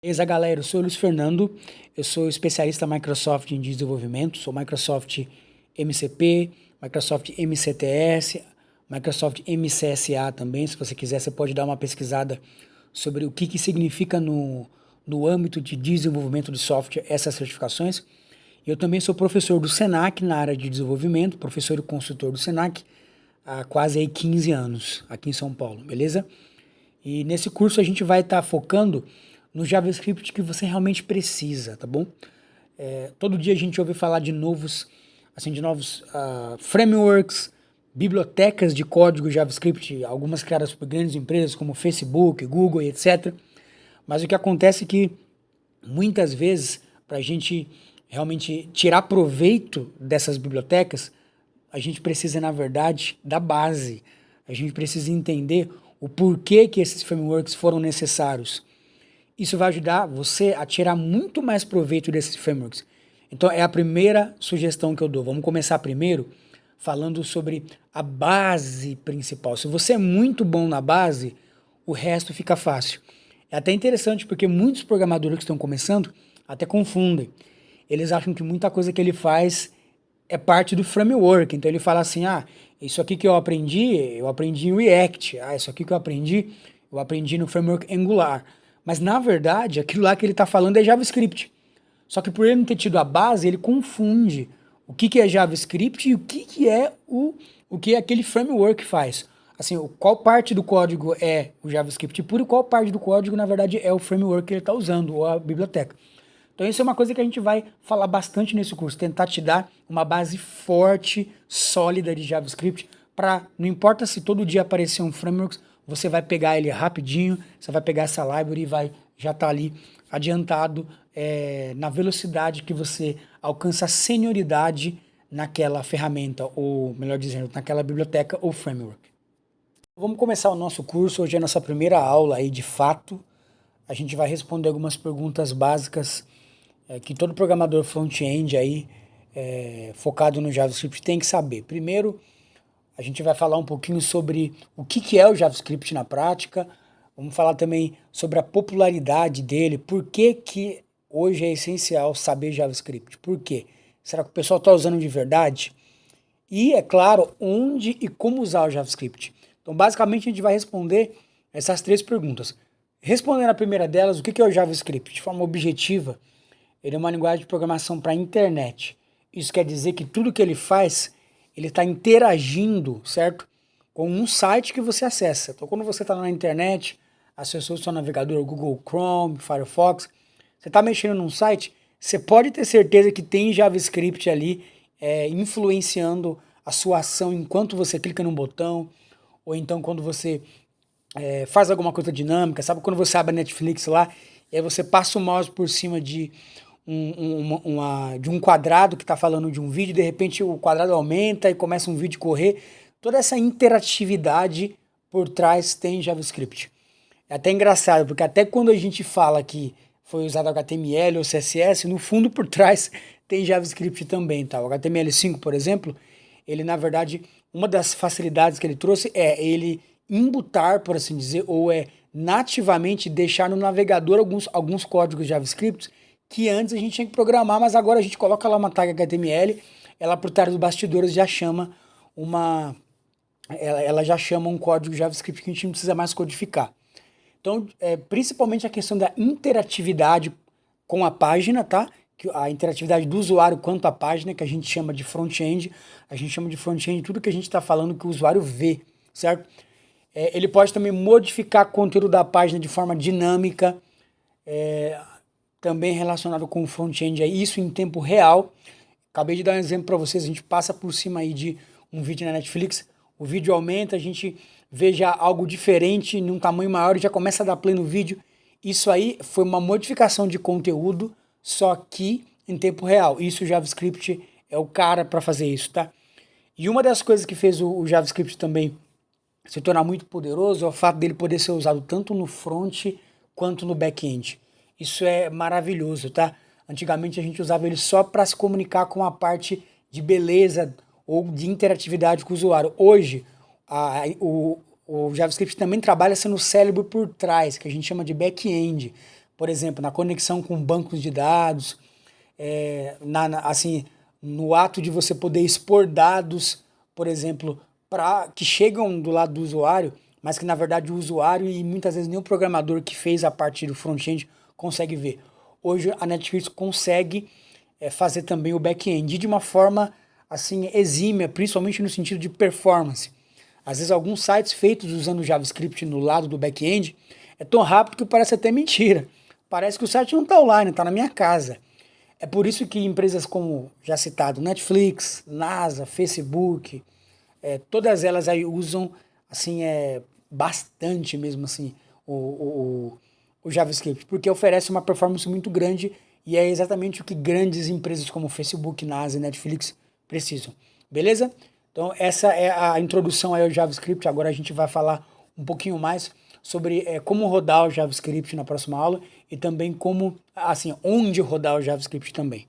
Beleza, galera? Eu sou o Luiz Fernando, eu sou especialista Microsoft em desenvolvimento, sou Microsoft MCP, Microsoft MCTS, Microsoft MCSA também. Se você quiser, você pode dar uma pesquisada sobre o que significa no âmbito de desenvolvimento de software essas certificações. Eu também sou professor do Senac na área de desenvolvimento, professor e consultor do Senac há quase aí 15 anos aqui em São Paulo, beleza? E nesse curso a gente vai estar focando no JavaScript que você realmente precisa, tá bom? Todo dia a gente ouve falar de novos frameworks, bibliotecas de código JavaScript, algumas criadas por grandes empresas como Facebook, Google e etc. Mas o que acontece é que muitas vezes, para a gente realmente tirar proveito dessas bibliotecas, a gente precisa, na verdade, da base. A gente precisa entender o porquê que esses frameworks foram necessários. Isso vai ajudar você a tirar muito mais proveito desses frameworks. Então é a primeira sugestão que eu dou. Vamos começar primeiro falando sobre a base principal. Se você é muito bom na base, o resto fica fácil. É até interessante porque muitos programadores que estão começando até confundem. Eles acham que muita coisa que ele faz é parte do framework. Então ele fala assim, isso aqui que eu aprendi em React. Isso aqui que eu aprendi no framework Angular. Mas, na verdade, aquilo lá que ele está falando é JavaScript. Só que por ele não ter tido a base, ele confunde o que é JavaScript e o que aquele framework faz. Assim, qual parte do código é o JavaScript puro e qual parte do código, na verdade, é o framework que ele está usando, ou a biblioteca. Então, isso é uma coisa que a gente vai falar bastante nesse curso, tentar te dar uma base forte, sólida de JavaScript, para, não importa se todo dia aparecer um framework, você vai pegar ele rapidinho, você vai pegar essa library e vai já estar ali adiantado na velocidade que você alcança a senioridade naquela ferramenta, ou melhor dizendo, naquela biblioteca ou framework. Vamos começar o nosso curso, hoje é a nossa primeira aula aí de fato. A gente vai responder algumas perguntas básicas que todo programador front-end aí focado no JavaScript tem que saber. Primeiro, a gente vai falar um pouquinho sobre o que é o JavaScript na prática. Vamos falar também sobre a popularidade dele, por que hoje é essencial saber JavaScript. Por quê? Será que o pessoal está usando de verdade? E, é claro, onde e como usar o JavaScript. Então, basicamente, a gente vai responder essas três perguntas. Respondendo a primeira delas, o que é o JavaScript? De forma objetiva, ele é uma linguagem de programação para a internet. Isso quer dizer que tudo que ele faz, ele está interagindo, certo? Com um site que você acessa. Então, quando você está na internet, acessou o seu navegador Google Chrome, Firefox, você está mexendo num site, você pode ter certeza que tem JavaScript ali influenciando a sua ação enquanto você clica num botão, ou então quando você faz alguma coisa dinâmica, sabe? Quando você abre a Netflix lá, e aí você passa o mouse por cima de um quadrado que está falando de um vídeo, de repente o quadrado aumenta e começa um vídeo a correr. Toda essa interatividade por trás tem JavaScript. É até engraçado, porque até quando a gente fala que foi usado HTML ou CSS, no fundo por trás tem JavaScript também, tá? O HTML5, por exemplo, ele na verdade, uma das facilidades que ele trouxe é ele imbutar, por assim dizer, ou nativamente deixar no navegador alguns códigos JavaScript que antes a gente tinha que programar, mas agora a gente coloca lá uma tag HTML, ela por trás dos bastidores já chama ela já chama um código JavaScript que a gente não precisa mais codificar. Então, principalmente a questão da interatividade com a página, tá? A interatividade do usuário quanto à página, que a gente chama de front-end. A gente chama de front-end tudo que a gente está falando que o usuário vê, certo? Ele pode também modificar o conteúdo da página de forma dinâmica, também relacionado com o front-end, isso em tempo real. Acabei de dar um exemplo para vocês, a gente passa por cima aí de um vídeo na Netflix, o vídeo aumenta, a gente vê já algo diferente, num tamanho maior e já começa a dar play no vídeo. Isso aí foi uma modificação de conteúdo, só que em tempo real. Isso o JavaScript é o cara para fazer isso, tá? E uma das coisas que fez o JavaScript também se tornar muito poderoso é o fato dele poder ser usado tanto no front quanto no back-end. Isso é maravilhoso, tá? Antigamente a gente usava ele só para se comunicar com a parte de beleza ou de interatividade com o usuário. Hoje, o JavaScript também trabalha sendo o cérebro por trás, que a gente chama de back-end, por exemplo, na conexão com bancos de dados, assim, no ato de você poder expor dados, por exemplo, que chegam do lado do usuário, mas que na verdade o usuário e muitas vezes nem o programador que fez a parte do front-end consegue ver. Hoje a Netflix consegue fazer também o back-end de uma forma assim exímia, principalmente no sentido de performance. Às vezes alguns sites feitos usando JavaScript no lado do back-end é tão rápido que parece até mentira. Parece que o site não está online, está na minha casa. É por isso que empresas como, já citado, Netflix, NASA, Facebook, todas elas aí usam assim, bastante mesmo assim, o JavaScript, porque oferece uma performance muito grande e é exatamente o que grandes empresas como Facebook, NASA e Netflix precisam. Beleza? Então essa é a introdução aí ao JavaScript. Agora a gente vai falar um pouquinho mais sobre como rodar o JavaScript na próxima aula e também como, assim, onde rodar o JavaScript também.